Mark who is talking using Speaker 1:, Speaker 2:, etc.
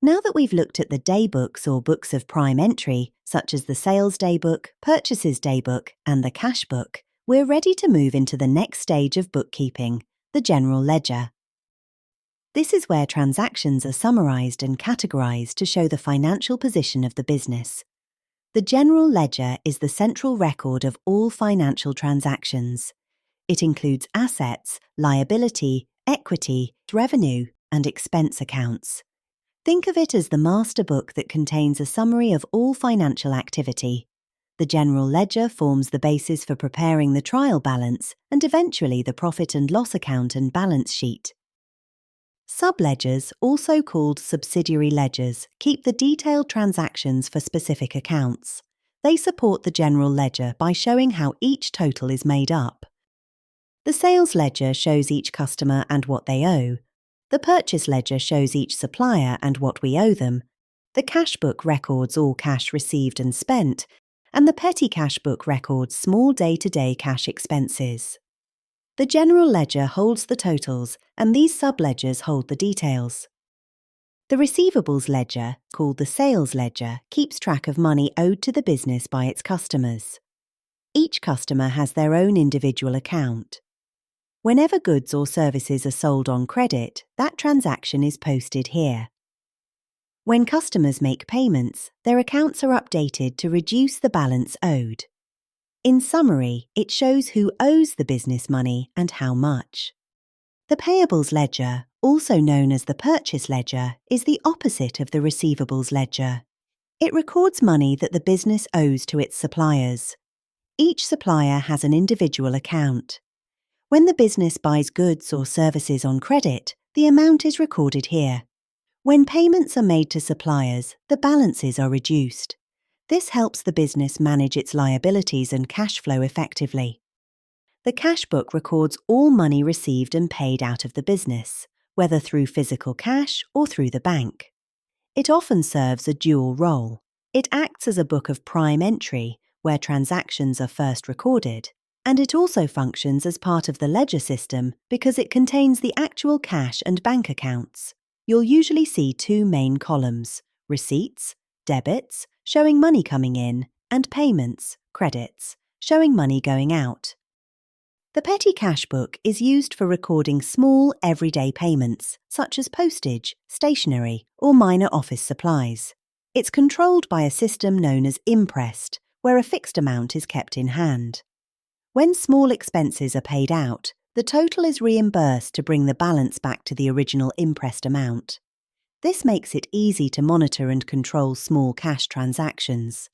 Speaker 1: Now that we've looked at the daybooks or books of prime entry, such as the sales daybook, purchases daybook, and the cash book, we're ready to move into the next stage of bookkeeping, the general ledger. This is where transactions are summarized and categorized to show the financial position of the business. The general ledger is the central record of all financial transactions. It includes assets, liability, equity, revenue, and expense accounts. Think of it as the master book that contains a summary of all financial activity. The general ledger forms the basis for preparing the trial balance and eventually the profit and loss account and balance sheet. Subledgers, also called subsidiary ledgers, keep the detailed transactions for specific accounts. They support the general ledger by showing how each total is made up. The sales ledger shows each customer and what they owe. The purchase ledger shows each supplier and what we owe them. The cash book records all cash received and spent, and the petty cash book records small day-to-day cash expenses. The general ledger holds the totals, and these subledgers hold the details. The receivables ledger, called the sales ledger, keeps track of money owed to the business by its customers. Each customer has their own individual account. Whenever goods or services are sold on credit, that transaction is posted here. When customers make payments, their accounts are updated to reduce the balance owed. In summary, it shows who owes the business money and how much. The payables ledger, also known as the purchase ledger, is the opposite of the receivables ledger. It records money that the business owes to its suppliers. Each supplier has an individual account. When the business buys goods or services on credit, the amount is recorded here. When payments are made to suppliers, the balances are reduced. This helps the business manage its liabilities and cash flow effectively. The cash book records all money received and paid out of the business, whether through physical cash or through the bank. It often serves a dual role. It acts as a book of prime entry, where transactions are first recorded, and it also functions as part of the ledger system because it contains the actual cash and bank accounts. You'll usually see two main columns: receipts, debits, showing money coming in, and payments, credits, showing money going out. The petty cash book is used for recording small, everyday payments, such as postage, stationery, or minor office supplies. It's controlled by a system known as imprest, where a fixed amount is kept in hand. When small expenses are paid out, the total is reimbursed to bring the balance back to the original imprest amount. This makes it easy to monitor and control small cash transactions.